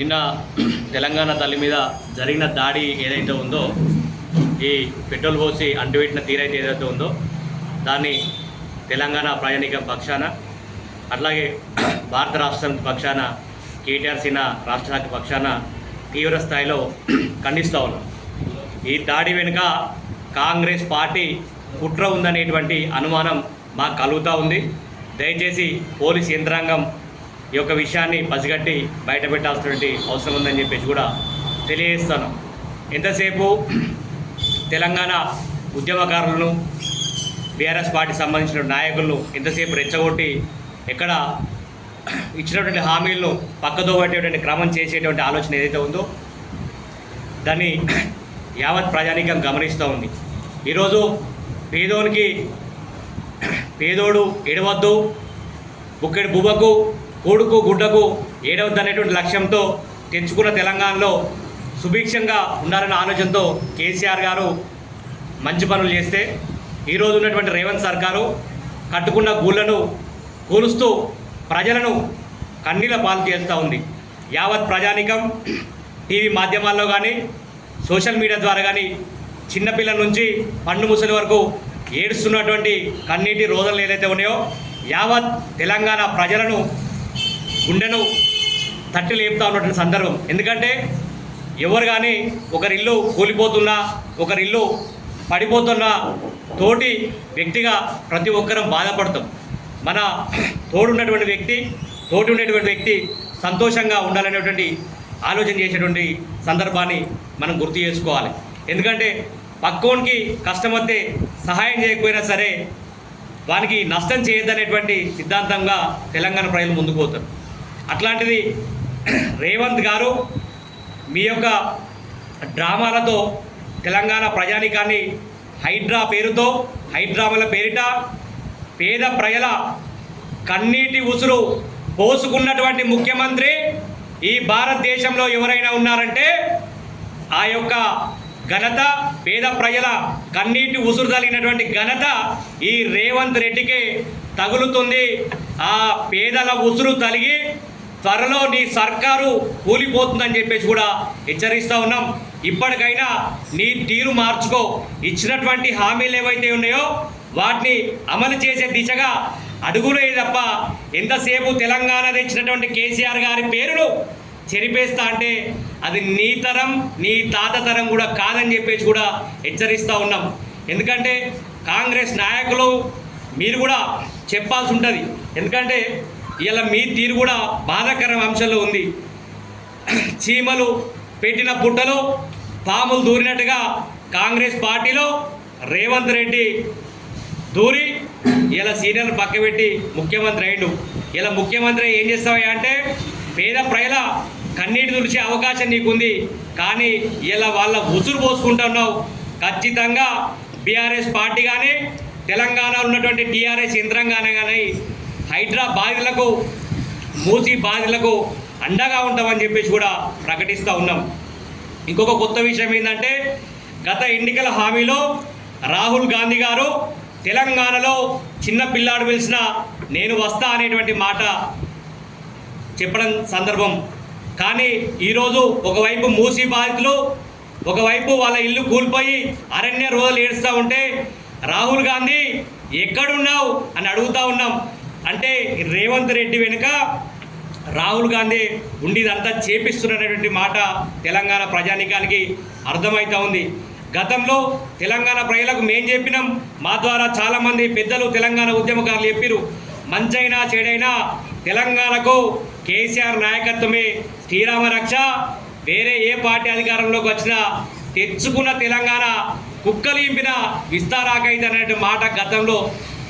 నిన్న తెలంగాణ తల్లి మీద జరిగిన దాడి ఏదైతే ఉందో, ఈ పెట్రోల్ పోసి అంటుపెట్టిన తీరైతే ఏదైతే ఉందో దాన్ని తెలంగాణ ప్రయాణికం పక్షాన, అట్లాగే భారత రాష్ట్రం పక్షాన, కేటీఆర్ సేన రాష్ట్ర శాఖ పక్షాన తీవ్ర స్థాయిలో ఖండిస్తూ ఉన్నాం. ఈ దాడి వెనుక కాంగ్రెస్ పార్టీ కుట్ర ఉందనేటువంటి అనుమానం మాకు కలుగుతూ ఉంది. దయచేసి పోలీస్ యంత్రాంగం ఈ యొక్క విషయాన్ని పసిగట్టి బయటపెట్టాల్సినటువంటి అవసరం ఉందని చెప్పేసి కూడా తెలియజేస్తాను. ఎంతసేపు తెలంగాణ ఉద్యమకారులను, బీఆర్ఎస్ పార్టీ సంబంధించిన నాయకులను ఎంతసేపు రెచ్చగొట్టి ఎక్కడ ఇచ్చినటువంటి హామీలను పక్కదో పట్టేటువంటి క్రమం చేసేటువంటి ఆలోచన ఏదైతే ఉందో దాన్ని యావత్ ప్రజానీకం గమనిస్తూ ఉంది. ఈరోజు పేదోడు ఏడవద్దు, బుక్కెడు బువ్వకు, కూడుకు గుడ్డకు ఏడవద్దు అనేటువంటి లక్ష్యంతో తెచ్చుకున్న తెలంగాణలో సుభిక్షంగా ఉండాలన్న ఆలోచనతో కేసీఆర్ గారు మంచి పనులు చేస్తే, ఈరోజు ఉన్నటువంటి రేవంత్ సర్కారు కట్టుకున్న గూళ్ళను కూలుస్తూ ప్రజలను కన్నీళ్ళ పాలు చేస్తూ ఉంది. యావత్ ప్రజానీకం టీవీ మాధ్యమాల్లో కానీ, సోషల్ మీడియా ద్వారా కానీ చిన్నపిల్లల నుంచి పండు ముసలి వరకు ఏడుస్తున్నటువంటి కన్నీటి రోజులు ఏదైతే ఉన్నాయో యావత్ తెలంగాణ ప్రజలను గుండెను తట్టి లేపుతా ఉన్నటువంటి సందర్భం. ఎందుకంటే ఎవరు కానీ ఒకరిల్లు కూలిపోతున్నా, ఒకరిల్లు పడిపోతున్నా తోటి వ్యక్తిగా ప్రతి ఒక్కరం బాధపడతాం. మన తోటి ఉన్నటువంటి వ్యక్తి సంతోషంగా ఉండాలనేటువంటి ఆలోచన చేసేటువంటి సందర్భాన్ని మనం గుర్తు చేసుకోవాలి. ఎందుకంటే పక్కోనికి కష్టం వస్తే సహాయం చేయకపోయినా సరే వానికి నష్టం చేయొద్దనేటువంటి సిద్ధాంతంగా తెలంగాణ ప్రజలు ముందుకు పోతారు. అట్లాంటిది రేవంత్ గారు మీ యొక్క డ్రామాలతో తెలంగాణ ప్రజానీకాన్ని హైడ్రామాల పేరిట పేద ప్రజల కన్నీటి ఉసురు పోసుకున్నటువంటి ముఖ్యమంత్రి ఈ భారతదేశంలో ఎవరైనా ఉన్నారంటే ఆ యొక్క ఘనత, పేద ప్రజల కన్నీటి ఉసురు తగిలినటువంటి ఘనత ఈ రేవంత్ రెడ్డికే తగులుతుంది. ఆ పేదల ఉసురు తలిగి త్వరలో నీ సర్కారు కూలిపోతుందని చెప్పేసి కూడా హెచ్చరిస్తూ ఉన్నాం. ఇప్పటికైనా నీ తీరు మార్చుకో. ఇచ్చినటువంటి హామీలు ఏవైతే ఉన్నాయో వాటిని అమలు చేసే దిశగా అడుగులే తప్ప ఎంతసేపు తెలంగాణ తెచ్చినటువంటి కేసీఆర్ గారి పేరును చెరిపేస్తా అంటే అది నీ తరం, నీ తాత తరం కూడా కాదని చెప్పేసి కూడా హెచ్చరిస్తూ ఉన్నాం. ఎందుకంటే కాంగ్రెస్ నాయకులు మీరు కూడా చెప్పాల్సి ఉంటుంది. ఎందుకంటే ఇలా మీ తీరు కూడా బాధాకర అంశంలో ఉంది. చీమలు పెట్టిన పుట్టలో పాములు దూరినట్టుగా కాంగ్రెస్ పార్టీలో రేవంత్ రెడ్డి దూరి ఇలా సీనియర్ను పక్కబెట్టి ముఖ్యమంత్రి అయ్యిండు. ఇలా ముఖ్యమంత్రి ఏం చేస్తావా అంటే పేద ప్రజల కన్నీటి తుడిచే అవకాశం నీకుంది, కానీ ఇలా వాళ్ళ ఉసురు పోసుకుంటున్నావు. ఖచ్చితంగా బీఆర్ఎస్ పార్టీ కానీ, తెలంగాణలో ఉన్నటువంటి టీఆర్ఎస్ యంత్రాంగానే కానీ హైడ్రా బాధితులకు, మూసీ బాధితులకు అండగా ఉంటామని చెప్పేసి కూడా ప్రకటిస్తూ ఉన్నాం. ఇంకొక కొత్త విషయం ఏంటంటే గత ఎన్నికల హామీలో రాహుల్ గాంధీ గారు తెలంగాణలో చిన్న పిల్లాడు పిలిచిన నేను వస్తా అనేటువంటి మాట చెప్పడం సందర్భం. కానీ ఈరోజు ఒకవైపు మూసీ బాధితులు, ఒకవైపు వాళ్ళ ఇల్లు కూలిపోయి అరణ్య రోజులు ఏడుస్తూ ఉంటే రాహుల్ గాంధీ ఎక్కడున్నావు అని అడుగుతూ ఉన్నాం. అంటే రేవంత్ రెడ్డి వెనుక రాహుల్ గాంధీ ఉండి ఇదంతా చేపిస్తున్నటువంటి మాట తెలంగాణ ప్రజానీకానికి అర్థమవుతూ ఉంది. గతంలో తెలంగాణ ప్రజలకు మేం చెప్పినాం, మా ద్వారా చాలామంది పెద్దలు తెలంగాణ ఉద్యమకారులు చెప్పారు, మంచైనా చెడైనా తెలంగాణకు కేసీఆర్ నాయకత్వమే శ్రీరామ రక్ష. వేరే ఏ పార్టీ అధికారంలోకి వచ్చినా తెచ్చుకున్న తెలంగాణ కుక్కలింపిన విస్తారాకైతే అనే మాట గతంలో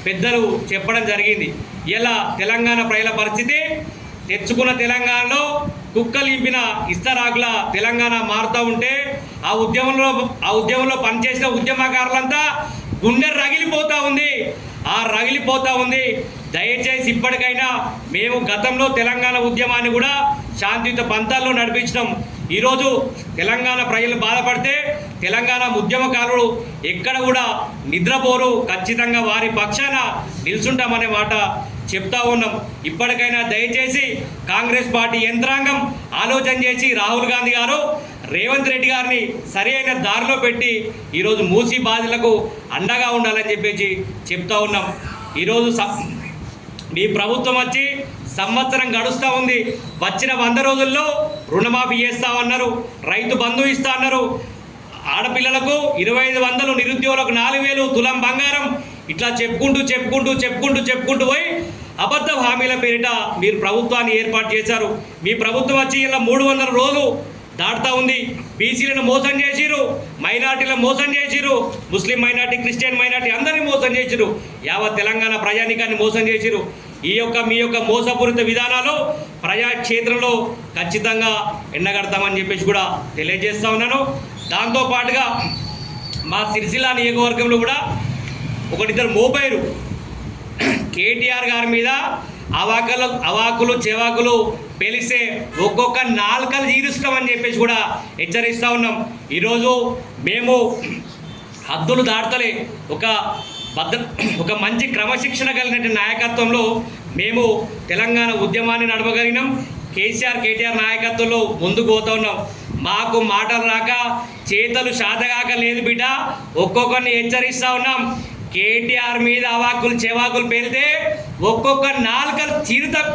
పెద్దలు చెప్పడం జరిగింది. ఇలా తెలంగాణ ప్రజల పరిస్థితి తెచ్చుకున్న తెలంగాణలో కుక్కలింపిన ఇస్తరాకుల తెలంగాణ మారుతూ ఉంటే ఆ ఉద్యమంలో పనిచేసిన ఉద్యమకారులంతా గుండె రగిలిపోతూ ఉంది. దయచేసి ఇప్పటికైనా మేము గతంలో తెలంగాణ ఉద్యమాన్ని కూడా శాంతియుత పంతాల్లో నడిపించడం. ఈరోజు తెలంగాణ ప్రజలు బాధపడితే తెలంగాణ ఉద్యమకారులు ఎక్కడ కూడా నిద్రపోరు, ఖచ్చితంగా వారి పక్షాన నిల్చుంటామనే మాట చెప్తా ఉన్నాం. ఇప్పటికైనా దయచేసి కాంగ్రెస్ పార్టీ యంత్రాంగం ఆలోచన చేసి రాహుల్ గాంధీ గారు రేవంత్ రెడ్డి గారిని సరైన దారిలో పెట్టి ఈరోజు మూసీ బాధితులకు అండగా ఉండాలని చెప్పేసి చెప్తా ఉన్నాం. ఈరోజు మీ ప్రభుత్వం వచ్చి సంవత్సరం గడుస్తూ ఉంది. వచ్చిన 100 రోజుల్లో రుణమాఫీ చేస్తామన్నారు, రైతు బంధు ఇస్తా అన్నారు, ఆడపిల్లలకు 2500, నిరుద్యోగులకు 4000, తులం బంగారం, ఇట్లా చెప్పుకుంటూ పోయి అబద్ధ హామీల పేరిట మీరు ప్రభుత్వాన్ని ఏర్పాటు చేశారు. మీ ప్రభుత్వం వచ్చి ఇలా 300 రోజులు దాటుతూ ఉంది. బీసీలను మోసం చేసిరు, మైనార్టీలను మోసం చేసిరు, ముస్లిం మైనార్టీ, క్రిస్టియన్ మైనార్టీ అందరినీ మోసం చేసిరు, యావత్ తెలంగాణ ప్రజానీకాన్ని మోసం చేసిరు. మీ యొక్క మోసపూరిత విధానాలు ప్రజాక్షేత్రంలో ఖచ్చితంగా ఎండగడతామని చెప్పేసి కూడా తెలియజేస్తూ ఉన్నాను. దాంతోపాటుగా మా సిరిసిల్ల నియోజకవర్గంలో కూడా ఒకటిద్దరు మోపైరు కేటీఆర్ గారి మీద అవాకులు చెవాకులు పెలిస్తే ఒక్కొక్క నాలుకలు తీరుస్తామని చెప్పేసి కూడా హెచ్చరిస్తూ ఉన్నాం. ఈరోజు మేము హద్దులు దాటలే ఒక మంచి క్రమశిక్షణ కలిగిన నాయకత్వంలో మేము తెలంగాణ ఉద్యమాన్ని నడపగలిగినాం. కేటీఆర్ నాయకత్వంలో ముందుకు పోతూ ఉన్నాం. మాకు మాటలు రాక చేతలు శాతగాక లేదు బిడ్డ, ఒక్కొక్కరిని హెచ్చరిస్తూ ఉన్నాం. కేటీఆర్ మీద అవాకులు చెవాకులు పేరితే ఒక్కొక్క నాలుకలు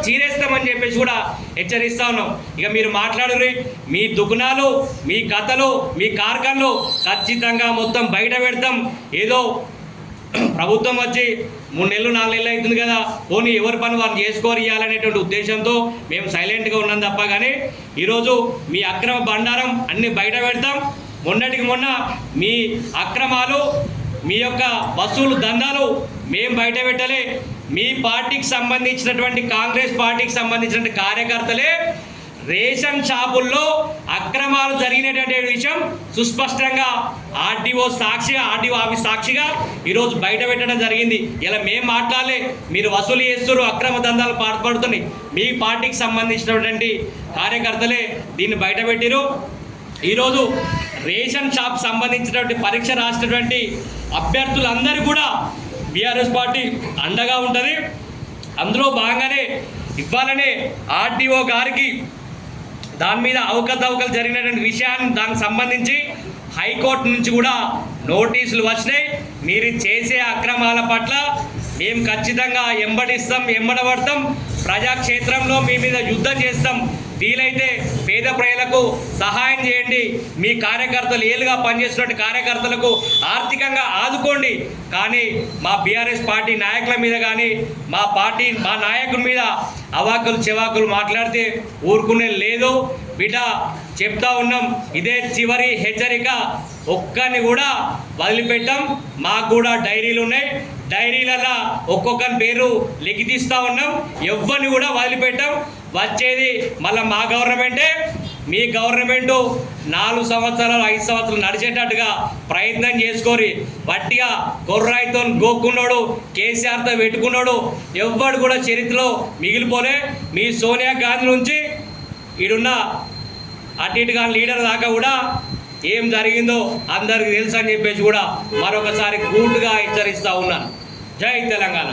చీరేస్తామని చెప్పేసి కూడా హెచ్చరిస్తూ ఉన్నాం. ఇక మీరు మాట్లాడుర్రి, మీ దుగుణాలు, మీ కథలు, మీ కార్ఖాన్లు ఖచ్చితంగా మొత్తం బయట పెడతాం. ఏదో ప్రభుత్వం వచ్చి 3 నెలలు 4 నెలలు అవుతుంది కదా, పోనీ ఎవరి పని వారు చేసుకోరు ఇవ్వాలనేటువంటి ఉద్దేశంతో మేము సైలెంట్గా ఉన్నాం తప్ప కానీ ఈరోజు మీ అక్రమ బండారం అన్నీ బయట పెడతాం. మొన్నటికి మొన్న మీ అక్రమాలు, మీ యొక్క వసూలు దందాలు మేము బయట పెట్టలే. మీ పార్టీకి సంబంధించినటువంటి కాంగ్రెస్ పార్టీకి సంబంధించినటువంటి కార్యకర్తలే రేషన్ షాపుల్లో అక్రమాలు జరిగినటువంటి విషయం సుస్పష్టంగా ఆర్డీఓ ఆఫీస్ సాక్షిగా ఈరోజు బయట పెట్టడం జరిగింది. ఇలా మేము మాట్లాడలే, మీరు వసూలు చేస్తున్నారు, అక్రమ దందాలు పాల్పడుతున్నాయి. మీ పార్టీకి సంబంధించినటువంటి కార్యకర్తలే దీన్ని బయట పెట్టిరు. ఈరోజు రేషన్ షాప్ సంబంధించినటువంటి పరీక్ష రాసినటువంటి అభ్యర్థులందరూ కూడా బీఆర్ఎస్ పార్టీ అండగా ఉంటుంది. అందులో భాగంగానే ఇవ్వాలనే ఆర్డీఓ గారికి దాని మీద అవకతవకలు జరిగినటువంటి విషయాన్ని దానికి సంబంధించి హైకోర్టు నుంచి కూడా నోటీసులు వచ్చినాయి. మీరు చేసే అక్రమాల పట్ల మేము ఖచ్చితంగా ఎంబడబడతాం. ప్రజాక్షేత్రంలో మీ మీద యుద్ధం చేస్తాం. వీలైతే పేద ప్రజలకు సహాయం చేయండి. మీ కార్యకర్తలు ఏలుగా పనిచేస్తున్న కార్యకర్తలకు ఆర్థికంగా ఆదుకోండి. కానీ మా బీఆర్ఎస్ పార్టీ నాయకుల మీద కానీ మా నాయకుల మీద అవాకులు చెవాకులు మాట్లాడితే ఊరుకునే లేదు బిడ్డ. చెప్తా ఉన్నాం, ఇదే చివరి హెచ్చరిక. ఒక్కరిని కూడా వదిలిపెట్టాం. మాకు కూడా డైరీలు ఉన్నాయి. డైరీలలో ఒక్కొక్కరి పేరు లిఖితీస్తూ ఉన్నాం. ఎవరిని కూడా వదిలిపెట్టాం. వచ్చేది మళ్ళీ మా గవర్నమెంటే. మీ గవర్నమెంటు 4 సంవత్సరాలు 5 సంవత్సరాలు నడిచేటట్టుగా ప్రయత్నం చేసుకోరి. వట్టిగా కొర్రాయితో గోక్కున్నాడు, కేసీఆర్తో పెట్టుకున్నాడు, ఎవ్వడు కూడా చరిత్రలో మిగిలిపోలే. మీ సోనియా గాంధీ నుంచి ఈడున్న అటు ఇటుగా లీడర్ దాకా కూడా ఏం జరిగిందో అందరికీ తెలుసు అని చెప్పేసి కూడా మరొకసారి కూటుగా హెచ్చరిస్తూ ఉన్నాను. జై తెలంగాణ.